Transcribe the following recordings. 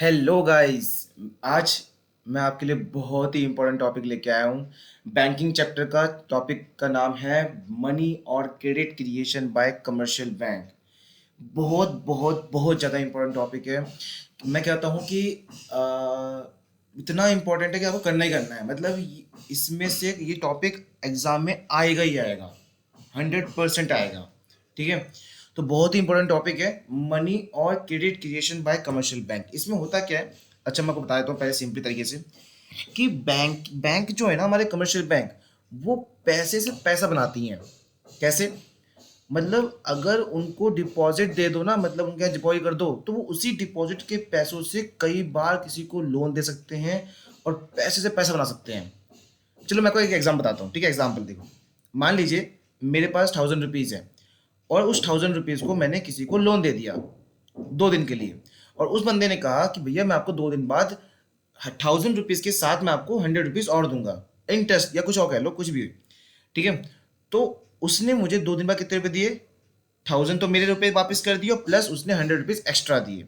Hello guys. आज मैं आपके लिए बहुत ही इम्पोर्टेंट टॉपिक लेके आया हूँ। बैंकिंग चैप्टर का टॉपिक का नाम है मनी और credit creation bye commercial bank. बहुत बहुत बहुत ज़्यादा इम्पोर्टेंट टॉपिक है। मैं कहता हूँ कि इतना इम्पोर्टेंट है कि आपको करना ही करना है। मतलब इसमें से ये टॉपिक एग्ज़ाम में आएगा ही आएगा, 100% आएगा। ठीक है। तो बहुत ही इंपॉर्टेंट टॉपिक है मनी और credit creation bye commercial bank. इसमें होता क्या है, अच्छा मैं आपको बता देता हूँ पहले सिंपली तरीके से कि बैंक बैंक जो है ना, हमारे कमर्शियल बैंक वो पैसे से पैसा बनाती हैं। कैसे? मतलब अगर उनको डिपॉजिट दे दो ना, मतलब उनके यहाँ डिपॉजिट कर दो, तो वो उसी डिपॉजिट के पैसों से कई बार किसी को लोन दे सकते हैं और पैसे से पैसा बना सकते हैं। चलो मैं आपको एक एग्जाम बताता हूँ। ठीक है, एग्जाम्पल देखो। मान लीजिए मेरे पास 1000 रुपीज़ है और उस 1000 रुपीज़ को मैंने किसी को लोन दे दिया 2 दिन के लिए। और उस बंदे ने कहा कि भैया मैं आपको 2 दिन बाद 1000 रुपीज़ के साथ मैं आपको 100 रुपीज़ और दूंगा, इंटरेस्ट या कुछ और कह लो, कुछ भी। ठीक है। तो उसने मुझे 2 दिन बाद कितने रुपए दिए? 1000 तो मेरे रुपए वापस कर दिए और प्लस उसने 100 रुपीज़ एक्स्ट्रा दिए।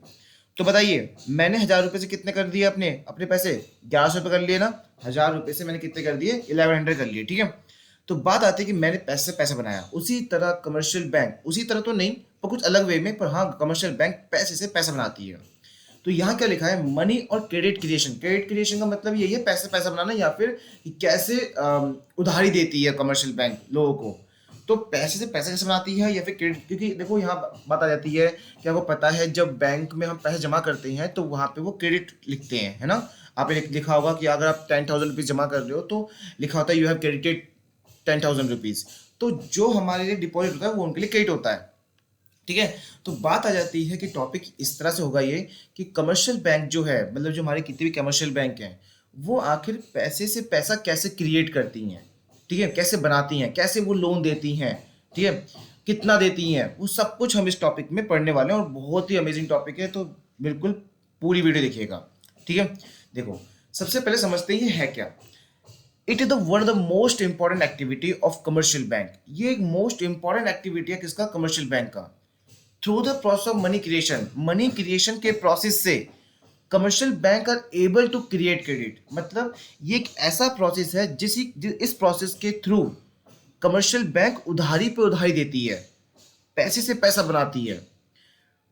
तो बताइए मैंने 1000 रुपये से कितने कर दिए? अपने अपने पैसे 1100 रुपये कर लिए ना। 1000 रुपये से मैंने कितने कर दिए? 1100 कर लिए। ठीक है। तो बात आती है कि मैंने पैसे से पैसा बनाया। उसी तरह कमर्शियल बैंक, उसी तरह तो नहीं पर कुछ अलग वे में, पर हाँ कमर्शियल बैंक पैसे से पैसा बनाती है। तो यहाँ क्या लिखा है? मनी और क्रेडिट क्रिएशन। क्रेडिट क्रिएशन का मतलब यही है पैसे पैसा बनाना, या फिर कैसे उधारी देती है कमर्शियल बैंक लोगों को। तो पैसे से पैसा कैसे बनाती है या फिर क्रेडिट, क्योंकि देखो यहाँ बात आ जाती है कि आपको पता है जब बैंक में हम पैसे जमा करते हैं तो वहाँ पे वो क्रेडिट लिखते हैं, है ना। आपने लिखा होगा कि अगर आप 10,000 रुपीज़ जमा कर रहे हो तो लिखा होता है यू हैव क्रेडिटेड 10,000 रुपीज़। तो जो हमारे लिए डिपॉजिट होता है वो उनके लिए क्रेडिट होता है। ठीक है। तो बात आ जाती है कि टॉपिक इस तरह से होगा ये कि कमर्शियल बैंक जो है, मतलब जो हमारे कितने भी कमर्शियल बैंक हैं, वो आखिर पैसे से पैसा कैसे क्रिएट करती हैं। ठीक है, कैसे बनाती हैं, कैसे वो लोन देती हैं। ठीक है, कितना देती हैं, वो सब कुछ हम इस टॉपिक में पढ़ने वाले हैं और बहुत ही अमेजिंग टॉपिक है। तो बिल्कुल पूरी वीडियो देखिएगा। ठीक है। देखो, सबसे पहले समझते हैं ये है क्या। It is the one of the most important activity of commercial bank. ये एक मोस्ट इंपॉर्टेंट एक्टिविटी है किसका? कमर्शियल बैंक का। Through the process of money creation के प्रोसेस से commercial bank are able to create credit. मतलब ये एक ऐसा प्रोसेस है इस प्रोसेस के थ्रू कमर्शियल बैंक उधारी पे उधारी देती है, पैसे से पैसा बनाती है।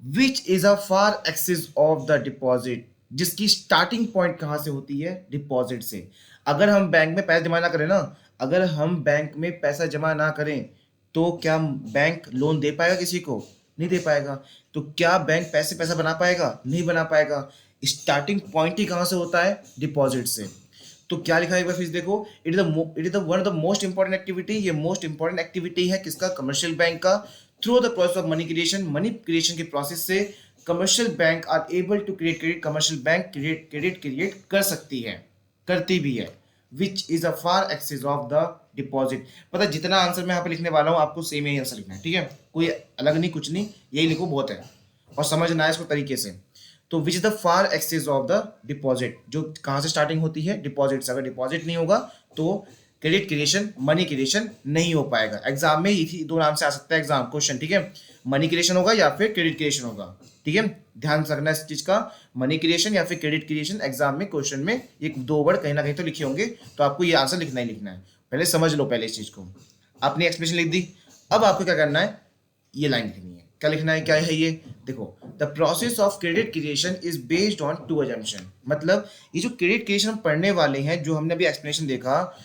Which is a far excess of the deposit, जिसकी स्टार्टिंग पॉइंट कहाँ से होती है? डिपॉजिट से। अगर हम बैंक में पैसा जमा ना करें ना, अगर हम बैंक में पैसा जमा ना करें तो क्या बैंक लोन दे पाएगा किसी को? नहीं दे पाएगा। तो क्या बैंक पैसे पैसा बना पाएगा? नहीं बना पाएगा। स्टार्टिंग पॉइंट ही कहाँ से होता है? डिपॉजिट से। तो क्या लिखा है एक बार फिर देखो। It is the one of the most important activity. ये मोस्ट इंपॉर्टेंट एक्टिविटी है किसका? कमर्शियल बैंक का। Through the process of money creation के प्रोसेस से commercial bank are able to create credit. Commercial bank credit create कर सकती है, करती भी है। Which is a far excess of the deposit. पता है जितना आंसर मैं यहाँ पे लिखने वाला हूँ आपको सेम यही आंसर लिखना है। ठीक है, कोई अलग नहीं, कुछ नहीं, यही लिखो बहुत है। और समझना है इसको तरीके से। तो which is the far excess of the deposit, जो कहाँ से स्टार्टिंग होती है? डिपॉजिट से। अगर डिपॉजिट नहीं होगा तो क्रेडिट क्रिएशन, मनी क्रिएशन नहीं हो पाएगा। एग्जाम में इसी दो नाम से आ सकता है एग्जाम क्वेश्चन। ठीक है, मनी क्रिएशन होगा या फिर क्रेडिट क्रिएशन होगा। ठीक है, ध्यान रखना इस चीज का, मनी क्रिएशन या फिर क्रेडिट क्रिएशन। एग्जाम में क्वेश्चन में ये दो वर्ड कहीं ना कहीं तो लिखे होंगे, तो आपको ये आंसर लिखना ही लिखना है। पहले समझ लो पहले इस चीज को। आपने एक्सप्लेनेशन लिख दी, अब आपको क्या करना है? ये लाइन लिखनी है। क्या लिखना है? क्या है ये? देखो, the process of credit creation is based on two assumption. मतलब ये जो क्रेडिट क्रिएशन हम पढ़ने वाले हैं, जो हमने अभी एक्सप्लेनेशन देखा,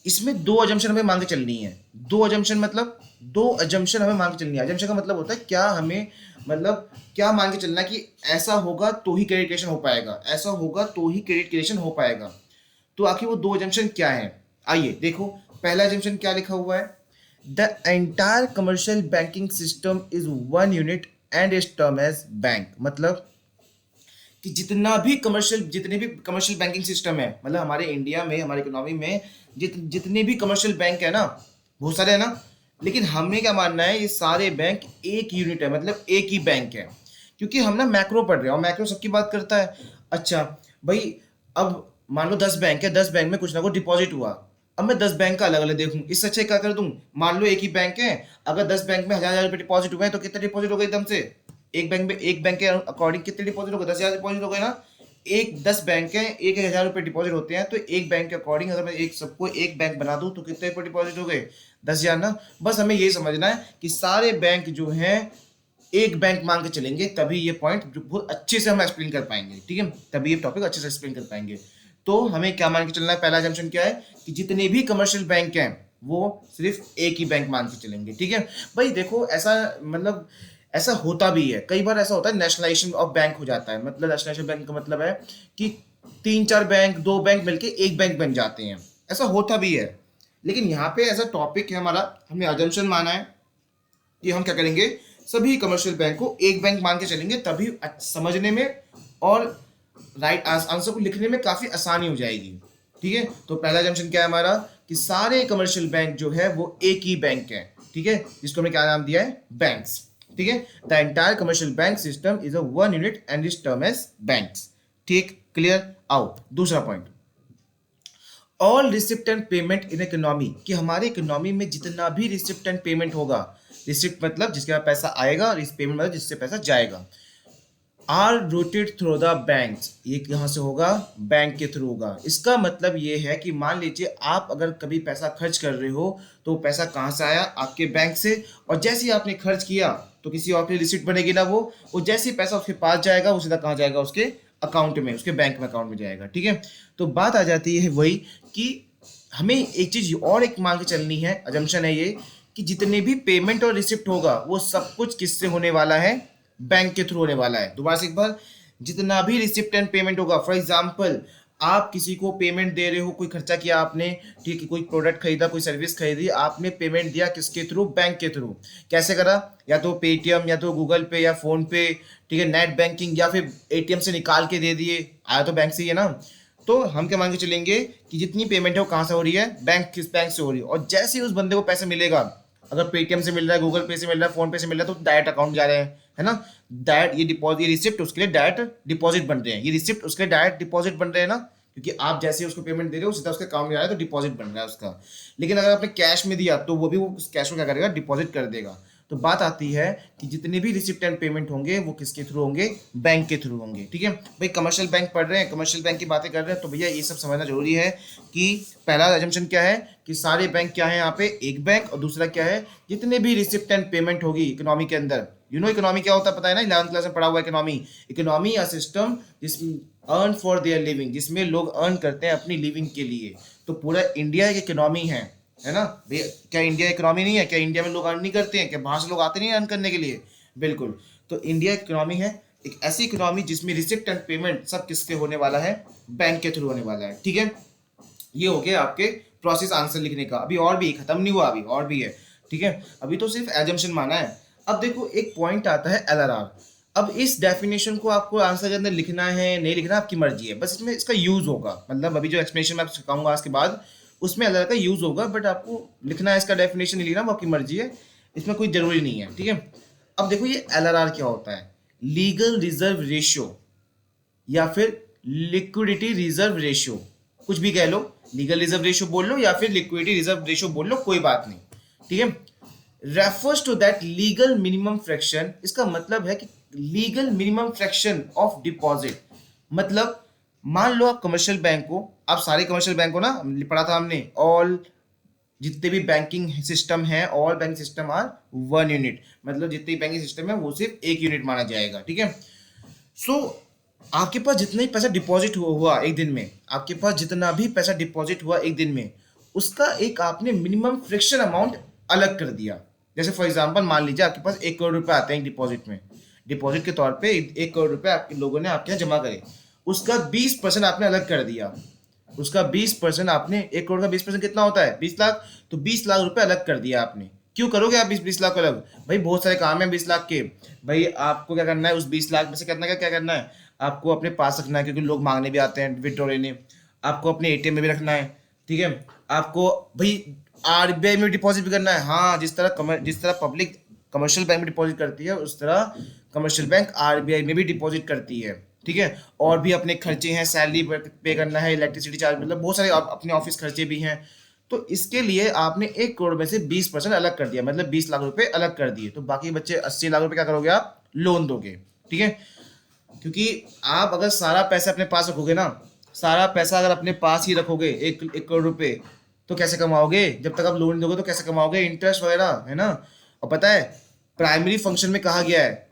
इसमें दो अजम्पशन हमें मान के चलनी है। दो अजम्पशन मतलब दो अजम्पशन हमें मान के चलनी है। अजम्पशन का मतलब होता है क्या हमें, मतलब क्या मान के चलना है कि ऐसा होगा तो ही क्रेडिट क्रिएशन हो पाएगा, ऐसा होगा तो ही क्रेडिट क्रिएशन हो पाएगा। तो आखिर वो दो अजम्पशन क्या है? आइए देखो, पहला अजम्पशन क्या लिखा हुआ है? The entire commercial banking system is one unit and is term as bank. मतलब कि जितने भी कमर्शियल बैंकिंग सिस्टम है, मतलब हमारे इंडिया में, हमारे इकोनॉमी में जितने भी कमर्शियल बैंक है ना, बहुत सारे है ना, लेकिन हमें क्या मानना है? ये सारे बैंक एक यूनिट है, मतलब एक ही बैंक है। क्योंकि हम ना मैक्रो पढ़ रहे हैं और मैक्रो सबकी बात करता है। अच्छा भाई, अब मान लो 10 बैंक है, 10 बैंक में कुछ ना कुछ डिपॉजिट हुआ। अब मैं 10 बैंक का अलग अलग देखूं, इससे अच्छा क्या कर दूं? मान लो एक ही बैंक है, अगर 10 बैंक में 1,000 रुपये डिपॉजिट हुए हैं तो कितने डिपॉजिट हो गए एकदम से? एक बैंक के अकॉर्डिंग कितने डिपॉजिट हो गए? 10,000 डिपॉजिट हो गए ना। एक 10 बैंक है, 1,000 रुपये डिपॉजिट होते हैं, तो एक बैंक के अकॉर्डिंग अगर मैं एक सबको एक बैंक बना दूं तो कितने रुपये डिपॉजिट हो गए? 10,000 ना। बस हमें ये समझना है कि सारे बैंक जो हैं एक बैंक मान के चलेंगे, तभी ये पॉइंट बहुत अच्छे से हम एक्सप्लेन कर पाएंगे, ठीक है, तभी ये टॉपिक अच्छे से एक्सप्लेन कर पाएंगे। तो हमें क्या मान के चलना है? पहला जंक्शन क्या है कि जितने भी कमर्शियल बैंक हैं वो सिर्फ एक ही बैंक मान के चलेंगे, ठीक है भाई। देखो ऐसा मतलब ऐसा होता भी है, कई बार ऐसा होता है नेशनलाइजेशन ऑफ बैंक हो जाता है। मतलब नेशनलाइजेशन बैंक का मतलब है कि 3-4 बैंक, 2 बैंक मिलके एक बैंक बन जाते हैं, ऐसा होता भी है। लेकिन यहाँ पे ऐसा टॉपिक है हमारा, हमने अजम्पशन माना है कि हम क्या करेंगे, सभी कमर्शियल बैंक को एक बैंक मान के चलेंगे, तभी समझने में और राइट आंसर को लिखने में काफी आसानी हो जाएगी, ठीक है। तो पहला जंक्शन क्या है हमारा कि सारे कमर्शियल बैंक जो है वो एक ही बैंक है, ठीक है, जिसको हमने क्या नाम दिया है? बैंक्स, ठीक है। The entire commercial bank system is a one unit and is term as banks, ठीक, क्लियर आउट। दूसरा point, all receipt and payment in economy, कि हमारे इकोनॉमी में जितना भी रिसिप्ट एंड पेमेंट होगा, रिसिप्ट मतलब जिसके पास पैसा आएगा और इस पेमेंट मतलब जिससे पैसा जाएगा, are routed through the bank, ये कहाँ से होगा? बैंक के थ्रू होगा। इसका मतलब ये है कि मान लीजिए आप अगर कभी पैसा खर्च कर रहे हो तो पैसा कहाँ से आया? आपके बैंक से, और जैसे ही आपने खर्च किया तो किसी और की रिसिप्ट बनेगी ना, वो जैसे ही पैसा उसके पास जाएगा वो सीधा कहाँ जाएगा? उसके अकाउंट में, उसके बैंक में अकाउंट में जाएगा, ठीक है। तो बात आ जाती है वही कि हमें एक चीज और एक मान के चलनी है, अजम्पशन है ये कि जितने भी पेमेंट और रिसिप्ट होगा वो सब कुछ किससे होने वाला है? बैंक के थ्रू होने वाला है। दोबारा से एक बार, जितना भी रिसिप्ट एंड पेमेंट होगा, फॉर एग्जांपल आप किसी को पेमेंट दे रहे हो, कोई खर्चा किया आपने, ठीक है, कोई प्रोडक्ट खरीदा, कोई सर्विस खरीदी, आपने पेमेंट दिया किसके थ्रू? बैंक के थ्रू। कैसे करा? या तो पेटीएम, या तो गूगल पे, या फोन पे, ठीक है, नेट बैंकिंग, या फिर एटीएम से निकाल के दे दिए, आया तो बैंक से ही है ना। तो हम क्या मान के चलेंगे कि जितनी पेमेंट है वो कहाँ से हो रही है? बैंक, किस बैंक से हो रही है। और जैसे ही उस बंदे को पैसा मिलेगा, अगर पेटीएम से मिल रहा है, गूगल पे से मिल रहा है, फोन पे से मिल रहा है, तो डायरेक्ट अकाउंट जा रहे हैं, है ना। डायरेक्ट ये डिपॉजिट, ये रिसिप्ट उसके लिए डायरेक्ट डिपॉजिट बन रहे हैं, ये रिसिप्ट उसके लिए डायरेक्ट डिपॉजिट बन रहे हैं ना, क्योंकि आप जैसे ही उसको पेमेंट दे रहे हो सीधा उसके अकाउंट में जा रहा है, तो डिपॉजिट बन रहा है उसका। लेकिन अगर आपने कैश में दिया तो वो भी वो कैश को क्या करेगा? डिपॉजिट कर देगा। तो बात आती है कि जितने भी रिसिप्ट एंड पेमेंट होंगे वो किसके थ्रू होंगे? बैंक के थ्रू होंगे, ठीक है भाई। कमर्शियल बैंक पढ़ रहे हैं, कमर्शियल बैंक की बातें कर रहे हैं, तो भैया ये सब समझना जरूरी है कि पहला अजम्पशन क्या है कि सारे बैंक क्या है यहाँ पे? एक बैंक। और दूसरा क्या है? जितने भी रिसिप्ट एंड पेमेंट होगी इकोनॉमी के अंदर, इकोनॉमी क्या होता है पता है ना, 11th क्लास में पढ़ा हुआ इकोनॉमी। इकोनॉमी अ सिस्टम जिसमें अर्न फॉर देयर लिविंग, जिसमें लोग अर्न करते हैं अपनी लिविंग के लिए। तो पूरा इंडिया एक इकोनॉमी है ना भैया। क्या इंडिया इकोनॉमी नहीं है? क्या इंडिया में लोग अर्न नहीं करते हैं? क्या बाहर से लोग आते नहीं अर्न करने के लिए? बिल्कुल। तो इंडिया इकोनॉमी है एक ऐसी इकोनॉमी जिसमें रिसिप्ट एंड पेमेंट सब किसके होने वाला है? बैंक के थ्रू होने वाला है, ठीक है। ये हो गया आपके प्रोसेस आंसर लिखने का। अभी और भी खत्म नहीं हुआ, अभी और भी है, ठीक है। अभी तो सिर्फ एजम्पशन माना है। अब देखो एक पॉइंट आता है एलआरआर। अब इस डेफिनेशन को आपको आंसर के अंदर लिखना है नहीं लिखना आपकी मर्जी है, बस इसमें इसका यूज होगा। मतलब अभी जो एक्सप्लेनेशन मैं आपको सिखाऊंगा आज के बाद उसमें एलआरआर का यूज होगा, बट आपको लिखना है, इसका डेफिनेशन नहीं लिखना, वो आपकी मर्जी है, इसमें कोई जरूरी नहीं है, ठीक है। अब देखो ये एलआरआर क्या होता है? लीगल रिजर्व रेशियो या फिर लिक्विडिटी रिजर्व रेशियो, कुछ भी कह लो, लीगल रिजर्व रेशियो बोल लो या फिर लिक्विडिटी रिजर्व रेशियो बोल लो, कोई बात नहीं, ठीक है। Refers to that legal minimum fraction, इसका मतलब है कि legal minimum fraction of deposit. मतलब मान लो आप कमर्शियल बैंक को, आप सारे कमर्शियल बैंक को ना पढ़ा था हमने, ऑल जितने भी बैंकिंग सिस्टम है, all bank system are one unit, मतलब जितने बैंकिंग सिस्टम है वो सिर्फ एक यूनिट माना जाएगा, ठीक है। सो आपके पास जितना ही पैसा डिपॉजिट हुआ एक दिन में, आपके पास जितना भी पैसा डिपॉजिट हुआ एक दिन में, उसका एक आपने मिनिमम फ्रैक्शन अमाउंट अलग कर दिया। जैसे फॉर एग्जांपल मान लीजिए आपके पास 1 करोड़ रुपए आते हैं डिपॉजिट में, डिपॉजिट के तौर पे 1 करोड़ रुपए आपके लोगों ने आपके यहाँ जमा करे, उसका 20% आपने अलग कर दिया। उसका 20% आपने, 1 करोड़ का 20% कितना होता है? 20 लाख। तो 20 लाख रुपए अलग कर दिया आपने। क्यों करोगे आप 20 लाख अलग? भाई बहुत सारे काम है 20 लाख के। भाई आपको क्या करना है, उस 20 लाख में से कितना क्या करना है, आपको अपने पास रखना है, क्योंकि लोग मांगने भी आते हैं विड्रॉ लेने। आपको अपने एटीएम में भी रखना है, ठीक है। आपको भाई आरबीआई में डिपॉजिट भी करना है। हाँ, जिस तरह पब्लिक कमर्शियल बैंक में डिपॉजिट करती है उस तरह कमर्शियल बैंक आरबीआई में भी डिपॉजिट करती है, ठीक है। और भी अपने खर्चे हैं, सैलरी पे करना है, इलेक्ट्रिसिटी चार्ज, मतलब बहुत सारे अपने ऑफिस खर्चे भी हैं। तो इसके लिए आपने 1 करोड़ में से 20% अलग कर दिया, मतलब 20 लाख रुपए अलग कर दिए। तो बाकी बच्चे 80 लाख रुपए क्या करोगे आप? लोन दोगे। ठीक है, क्योंकि आप अगर सारा पैसा अपने पास रखोगे ना, सारा पैसा अगर अपने पास ही रखोगे, 1 करोड़ रुपए, तो कैसे कमाओगे? जब तक आप लोन दोगे तो कैसे कमाओगे? इंटरेस्ट वगैरह, है ना। और पता है प्राइमरी फंक्शन में कहा गया है,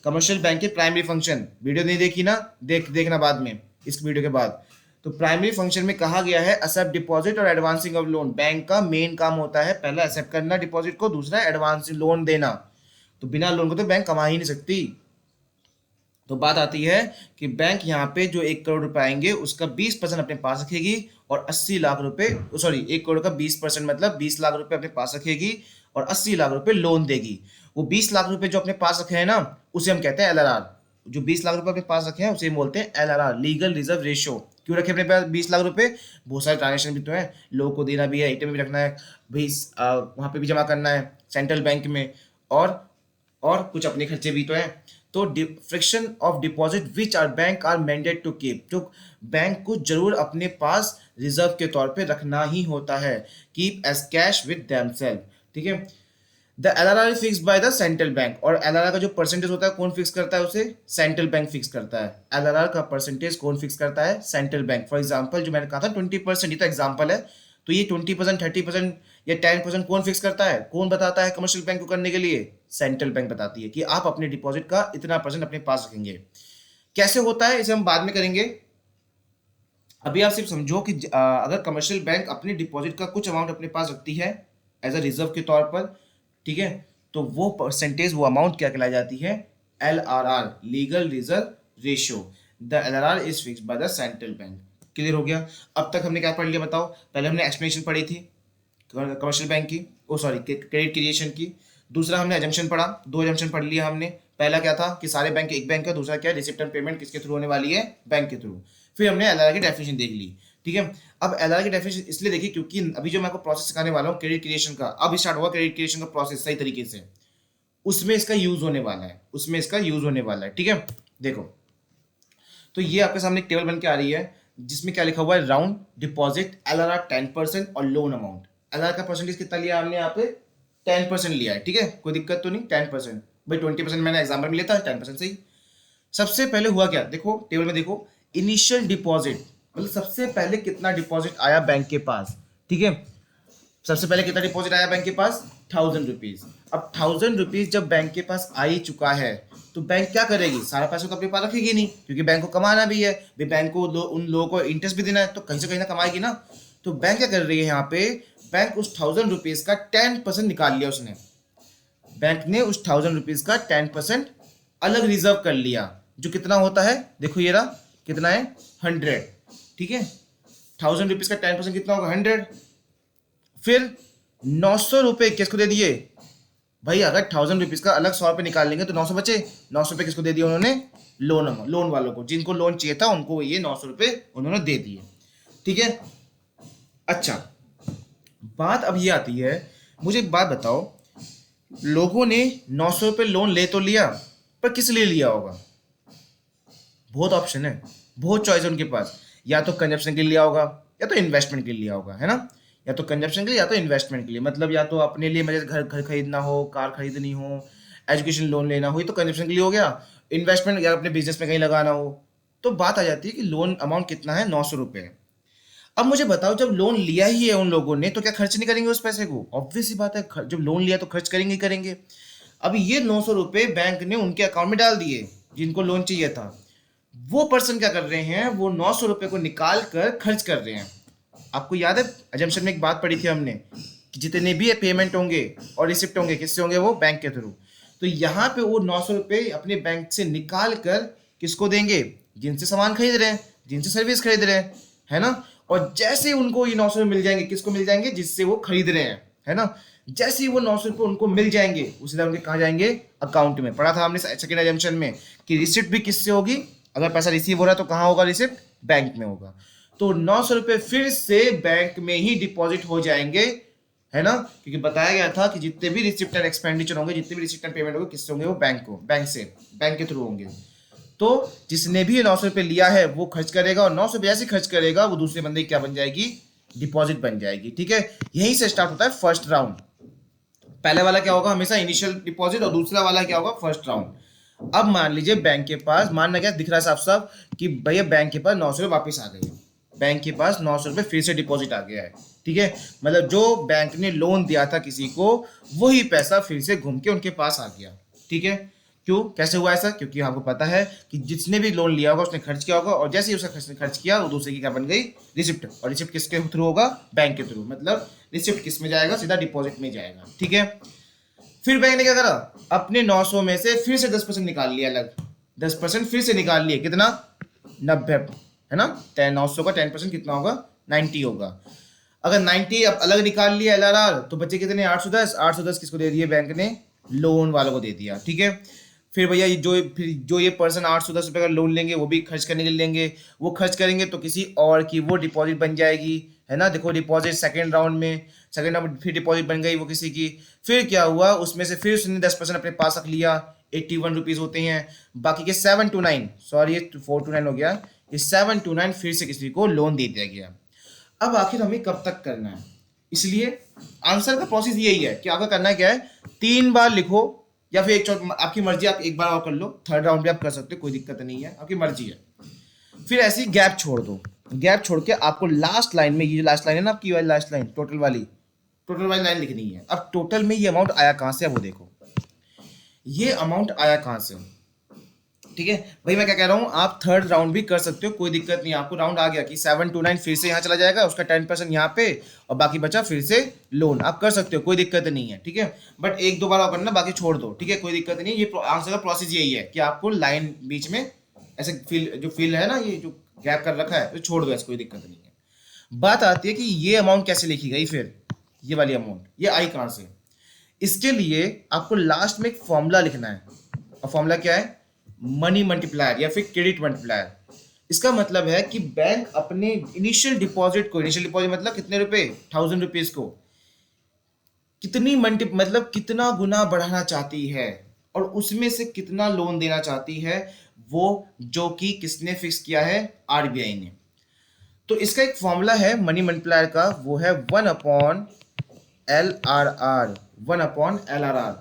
कमर्शियल बैंक के प्राइमरी फंक्शन, वीडियो नहीं देखी ना, देखना बाद में, इस वीडियो के बाद। तो प्राइमरी फंक्शन में कहा गया है एक्सेप्ट डिपॉजिट और एडवांसिंग ऑफ लोन। बैंक का मेन काम होता है पहला एक्सेप्ट करना डिपॉजिट को, दूसरा एडवांस लोन देना। तो बिना लोन को तो बैंक कमा ही नहीं सकती। तो बात आती है कि बैंक यहाँ पे जो 1 करोड़ रुपए आएंगे उसका 20% अपने पास रखेगी और 80 लाख रुपए, सॉरी 1 करोड़ का 20% मतलब 20 लाख रुपए अपने पास रखेगी और 80 लाख रुपए लोन देगी। वो 20 लाख रुपए जो अपने पास रखे हैं ना, उसे हम कहते हैं LRR। जो 20 लाख रुपए अपने पास रखे हैं उसे हम बोलते हैं LRR, लीगल रिजर्व रेशियो। क्यों रखे अपने पास 20 लाख रुपए? बहुत सारे ट्रांजेक्शन भी तो है, लोगों को देना भी है, ATM में भी रखना है भाई, वहाँ पे भी जमा करना है सेंट्रल बैंक में, और कुछ अपने खर्चे भी तो हैं। तो fraction of deposit which are bank are mandate to keep, जो बैंक को जरूर अपने पास रिजर्व के तौर पे रखना ही होता है, keep as cash with themself. ठीक है, the LRR is fixed by the central bank. और LRR का जो परसेंटेज होता है कौन फिक्स करता है? उसे सेंट्रल बैंक फिक्स करता है। LRR का परसेंटेज कौन फिक्स करता है? Central bank. फॉर एग्जांपल जो मैंने कहा था 20%, ये तो एग्जांपल है, तो ये 20%, 30% या 10% कौन फिक्स करता है, कौन बताता है कमर्शियल बैंक को करने के लिए? सेंट्रल बैंक बताती है कि आप अपने डिपॉजिट का इतना % अपने पास रखेंगे। कैसे होता है इसे हम बाद में करेंगे, अभी आप सिर्फ समझो कि अगर कमर्शियल बैंक अपने डिपॉजिट का कुछ अमाउंट अपने पास रखती है एज अ रिजर्व के तौर पर, ठीक है, तो वो परसेंटेज, वो अमाउंट क्या कहलाई जाती है? LRR, legal reserve ratio. The LRR is fixed by the central bank. Clear हो गया? अब तक हमने क्या पढ़ लिया बताओ? पहले हमने एक्सप्लेनेशन पढ़ी थी कमर्शियल बैंक की, क्रेडिट क्रिएशन की। दूसरा हमने एजम्पशन पढ़ा, 2 एजम्पशन पढ़ लिया हमने। पहला क्या था कि सारे बैंक एक बैंक है, दूसरा क्या है, रिसिप्ट एंड पेमेंट किसके थ्रू होने वाली है? बैंक के थ्रू। फिर हमने LRR की डेफिनेशन देख ली। ठीक है, अब LRR की डेफिनेशन इसलिए देखी क्योंकि अभी जो मैं आपको प्रोसेस सिखाने वाला हूँ क्रेडिट क्रिएशन का, अब स्टार्ट हुआ क्रेडिट क्रिएशन का प्रोसेस सही तरीके से, उसमें इसका यूज होने वाला है, उसमें इसका यूज होने वाला है। ठीक है, देखो तो ये आपके सामने एक टेबल बन के आ रही है जिसमें क्या लिखा हुआ है? राउंड डिपॉजिट LRR 10% और लोन अमाउंट। LRR का परसेंटेज कितना लिया हमने यहाँ पे? 10% लिया है। ठीक है, कोई दिक्कत तो नहीं, 10%। भाई 20% मैंने एग्जाम्पल में लिया था, 10% सही। सबसे पहले हुआ क्या, देखो टेबल में देखो, इनिशियल डिपॉजिट, मतलब सबसे पहले कितना डिपॉजिट आया बैंक के पास। ठीक है, सबसे पहले कितना डिपॉजिट आया बैंक के पास? 1000 रुपीज। अब 1000 रुपीज जब बैंक के पास आ ही चुका है तो बैंक क्या करेगी? सारा पैसा तो अपने पास रखेगी नहीं, क्योंकि बैंक को कमाना भी है, बैंक को उन लोगों को इंटरेस्ट भी देना है, तो कहीं से कहीं ना कमाएगी ना। तो बैंक क्या कर रही है यहाँ पे? बैंक उस 1000 रुपीज का 10% निकाल लिया उसने। बैंक ने उस 1000 रुपीज का 10% अलग रिजर्व कर लिया, जो कितना होता है? देखो ये रहा, कितना है? 100। ठीक है, 1000 रुपीज का 10% कितना होगा? 100। फिर 900 रुपए किसको दे दिए? भाई अगर 1000 रुपीज का अलग 100 रुपए निकाल लेंगे तो 900 बचे। 900 रुपए किसको दे दिए उन्होंने? लोन वालों को, जिनको लोन चाहिए था उनको ये 900 रुपए उन्होंने दे दिए। ठीक है, अच्छा बात अब ये आती है, मुझे एक बात बताओ, लोगों ने 900 रुपए लोन ले तो लिया, पर किस लिए लिया होगा? बहुत ऑप्शन है, बहुत चॉइस है उनके पास। या तो कंजप्शन के लिए लिया होगा, या तो इन्वेस्टमेंट के लिए लिया होगा, है ना। या तो कंजप्शन के लिए या तो इन्वेस्टमेंट के लिए, मतलब या तो अपने लिए मुझे घर खरीदना हो, कार खरीदनी हो, एजुकेशन लोन लेना हो, ये तो कंजप्शन के लिए हो गया। इन्वेस्टमेंट या अपने बिजनेस में कहीं लगाना हो। तो बात आ जाती है कि लोन अमाउंट कितना है? 900 रुपये। अब मुझे बताओ, जब लोन लिया ही है उन लोगों ने तो क्या खर्च नहीं करेंगे उस पैसे को? ऑब्वियस सी बात है, जब लोन लिया तो खर्च करेंगे ही करेंगे। अब ये 900 रुपये बैंक ने उनके अकाउंट में डाल दिए जिनको लोन चाहिए था। वो पर्सन क्या कर रहे हैं? वो 900 रुपये को निकाल कर खर्च कर रहे हैं। आपको याद है अजम्पशन में एक बात पढ़ी थी हमने कि जितने भी पेमेंट होंगे और रिसिप्ट होंगे किससे होंगे? वो बैंक के थ्रू। तो यहाँ पे वो 900 रुपये अपने बैंक से निकाल कर किसको देंगे? जिनसे सामान खरीद रहे हैं, जिनसे सर्विस खरीद रहे हैं, है ना। और जैसे उनको ये 900 मिल जाएंगे, किसको मिल जाएंगे? जिससे वो खरीद रहे हैं, है ना। जैसे ही वो 900 रुपये उनको मिल जाएंगे, उसी तरह उनके कहाँ जाएंगे? अकाउंट में। पढ़ा था हमने सेकंड एजम्पशन में कि रिसिप्ट भी किससे होगी? अगर पैसा रिसीव हो रहा है तो कहाँ होगा रिसिप्ट? बैंक में होगा। तो 900 रुपये फिर से बैंक में ही डिपॉजिट हो जाएंगे, है ना, क्योंकि बताया गया था कि जितने भी रिसिप्ट एंड एक्सपेंडिचर होंगे, जितने भी रिसिप्ट एंड पेमेंट होंगे, किससे होंगे? वो बैंक के थ्रू होंगे। तो जिसने भी 900 रुपये लिया है वो खर्च करेगा, और 900 रुपये जैसे खर्च करेगा वो दूसरे बंदे की क्या बन जाएगी? डिपॉजिट बन जाएगी। ठीक है, यहीं से स्टार्ट होता है फर्स्ट राउंड। पहले वाला क्या होगा? हमेशा इनिशियल डिपॉजिट, और दूसरा वाला क्या होगा? First round. अब मान लीजिए बैंक के पास, मानना क्या दिख रहा है साफ साफ कि भैया बैंक के पास 900 रुपये वापस आ गए, बैंक के पास 900 रुपये फिर से डिपॉजिट आ गया है। ठीक है, मतलब जो बैंक ने लोन दिया था किसी को, वही पैसा फिर से घूम के उनके पास आ गया। ठीक है, क्यों, कैसे हुआ ऐसा? क्योंकि आपको पता है कि जिसने भी लोन लिया होगा उसने खर्च किया होगा, और जैसे ही उसने खर्च किया वो दूसरे की क्या बन गई, रिसिप्ट। और रिसिप्ट किसके थ्रू होगा? बैंक के थ्रू। मतलब रिसिप्ट किस में जाएगा? सीधा डिपॉजिट में जाएगा। ठीक है, फिर बैंक ने क्या करा, अपने 900 में से फिर से 10% निकाल लिया अलग, 10% फिर से निकाल लिए, कितना? 90, है ना? 900 का 10% कितना होगा? 90 होगा। अगर 90 अब अलग निकाल लिया एलआरआर, तो बच्चे कितने? 810। 810 किसको दे दिए? बैंक ने लोन वालों को दे दिया। ठीक है, फिर भैया जो ये पर्सन 810 रुपये का लोन लेंगे वो भी खर्च करने के लिए लेंगे, वो खर्च करेंगे तो किसी और की वो डिपॉजिट बन जाएगी, है ना? देखो डिपॉजिट सेकेंड राउंड में, सेकेंड राउंड फिर डिपॉजिट बन गई वो किसी की। फिर क्या हुआ, उसमें से फिर उसने 10% अपने पास रख लिया, 81 रुपीज़ होते हैं। बाकी के 729, सॉरी ये 429 हो गया, ये 729 फिर से किसी को लोन दे दिया गया। अब आखिर हमें कब तक करना है? इसलिए आंसर का प्रोसेस यही है कि आपका करना है क्या है, 3 बार लिखो, या फिर आपकी मर्जी, आप एक बार और कर लो, थर्ड राउंड भी आप कर सकते हो, कोई दिक्कत नहीं है, आपकी मर्जी है। फिर ऐसी गैप छोड़ दो, गैप छोड़ के आपको लास्ट लाइन में, ये जो लास्ट लाइन है ना आपकी वाली लास्ट लाइन, टोटल वाली लाइन लिखनी है। अब टोटल में ये अमाउंट आया कहां से, अब वो देखो ये अमाउंट आया कहां से। ठीक है भाई, मैं क्या कह रहा हूँ, आप थर्ड राउंड भी कर सकते हो, कोई दिक्कत नहीं। आपको राउंड आ गया कि 729 फिर से यहाँ चला जाएगा, उसका 10% यहाँ पे, और बाकी बचा फिर से लोन, आप कर सकते हो, कोई दिक्कत नहीं है। ठीक है, बट एक दो बार और करना, बाकी छोड़ दो। ठीक है, कोई दिक्कत नहीं। ये आंसर का प्रोसेस यही है कि आपको लाइन बीच में ऐसे फील है ना, ये जो गैप कर रखा है, तो छोड़ दो, ऐसे कोई दिक्कत नहीं है। बात आती है कि ये अमाउंट कैसे लिखी गई, फिर ये वाली अमाउंट ये आई कहाँ से। इसके लिए आपको लास्ट में एक फॉर्मूला लिखना है, और फॉर्मूला क्या है? मनी मल्टीप्लायर या फिर क्रेडिट मल्टीप्लायर। इसका मतलब है कि बैंक अपने इनिशियल डिपॉजिट मतलब कितने रुपए, 1000 रुपीज को कितनी मतलब कितना गुना बढ़ाना चाहती है, और उसमें से कितना लोन देना चाहती है, वो जो कि किसने फिक्स किया है? आरबीआई ने। तो इसका एक फॉर्मूला है मनी मल्टीप्लायर का, वो है 1/LRR, 1/LRR,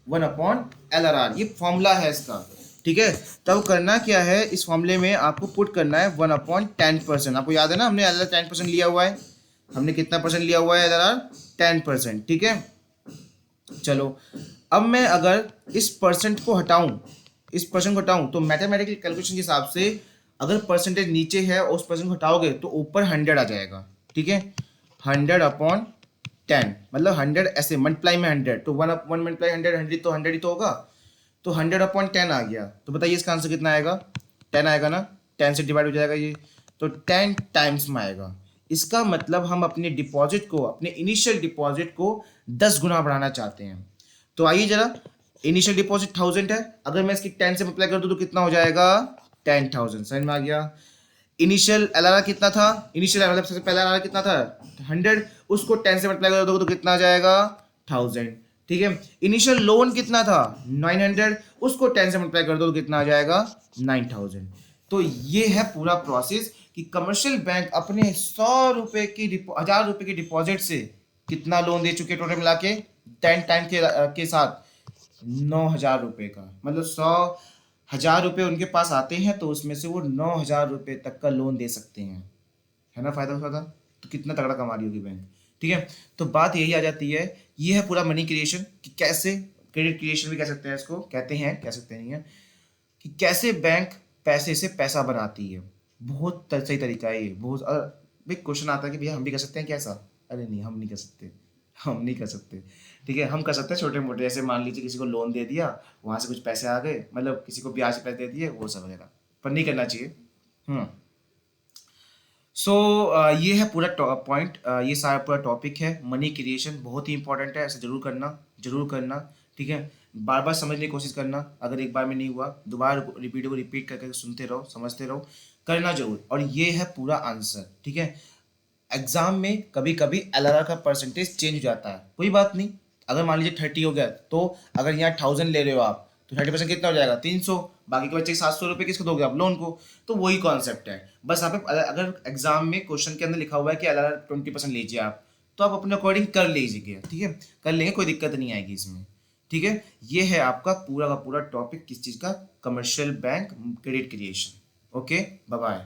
1/LRR, ये फॉर्मूला है इसका। ठीक है, तब करना क्या है, इस फॉर्मूले में आपको पुट करना है 1/10%। आपको याद है ना, हमने एलआर 10% लिया हुआ है, हमने कितना परसेंट लिया हुआ है? एलआर 10%। ठीक है, चलो अब मैं अगर इस परसेंट को हटाऊं, तो मैथमेटिकल कैलकुलेशन के हिसाब से अगर परसेंटेज नीचे है और उस परसेंट को हटाओगे तो ऊपर 100 आ जाएगा। ठीक है, 100/10, मतलब 100 ऐसे मल्टीप्लाई में 100, तो 1 मल्टीप्लाई 100, 100 तो 100 ही तो होगा, तो 100/10 आ गया। तो बताइए इसका आंसर कितना आएगा? 10 आएगा ना, 10 से डिवाइड हो जाएगा ये, तो 10 टाइम्स में आएगा। इसका मतलब हम अपने डिपॉजिट को, अपने इनिशियल डिपॉजिट को 10 गुना बढ़ाना चाहते हैं। तो आइए जरा, इनिशियल डिपॉजिट 1000 है, अगर मैं इसकी 10 से मल्टीप्लाई कर दूं तो कितना हो जाएगा? 10,000। समझ में आ गया? इनिशियल एलआरआर कितना था? इनिशियल मतलब सबसे पहला एलआरआर कितना था? 100, उसको 10 से मल्टीप्लाई कर दो तो कितना आ जाएगा? 1000। ठीक है, इनिशियल लोन कितना था? 900, उसको 10 से मल्टीप्लाई कर दो तो कितना आ जाएगा? 9000। तो ये है पूरा प्रोसेस कि कमर्शियल बैंक अपने 100 रुपए की 1000 रुपए की डिपॉजिट से कितना लोन दे चुके टोटल मिला के 10 टाइम के साथ 9000 रुपए का, मतलब 100,000 रुपए उनके पास आते हैं तो उसमें से वो 9000 रुपए तक का लोन दे सकते हैं, है ना? फायदा उठाता तो कितना तगड़ा कमा रही होगी बैंक। ठीक है, तो बात यही आ जाती है, ये है पूरा मनी क्रिएशन कि कैसे, क्रेडिट क्रिएशन भी कह सकते हैं इसको, कहते हैं, कह सकते नहीं है, कि कैसे बैंक पैसे से पैसा बनाती है। बहुत सही तरीका है ये, बहुत। भाई क्वेश्चन आता है कि भैया हम भी कर सकते हैं कैसा? अरे नहीं, हम नहीं कर सकते, हम नहीं कर सकते। ठीक है, हम कर सकते हैं छोटे मोटे, जैसे मान लीजिए किसी को लोन दे दिया, वहाँ से कुछ पैसे आ गए, मतलब किसी को ब्याज पे पैसे दे दिए, वो सब वगैरह, पर नहीं करना चाहिए। सो ये है पूरा पॉइंट, ये सारा पूरा टॉपिक है मनी क्रिएशन, बहुत ही इंपॉर्टेंट है, ऐसे जरूर करना, जरूर करना। ठीक है, बार बार समझने की कोशिश करना, अगर एक बार में नहीं हुआ दोबारा वीडियो को रिपीट करके सुनते रहो, समझते रहो, करना जरूर। और ये है पूरा आंसर। ठीक है, एग्जाम में कभी कभी एलआरआर का परसेंटेज चेंज हो जाता है, कोई बात नहीं। अगर मान लीजिए 30 हो गया, तो अगर यहाँ 1000 ले रहे हो आप, तो 30% कितना हो जाएगा? 300। बाकी के बच्चे 700 रुपये किसको दोगे आप? लोन को। तो वही कॉन्सेप्ट है, बस आप अगर एग्जाम में क्वेश्चन के अंदर लिखा हुआ है कि एलआरआर 20% लीजिए आप, तो आप अपने अकॉर्डिंग कर लीजिए। ठीक है, कर लेंगे, कोई दिक्कत नहीं आएगी इसमें। ठीक है, ये है आपका पूरा का पूरा टॉपिक किस चीज़ का, commercial bank credit creation. Okay, bye bye.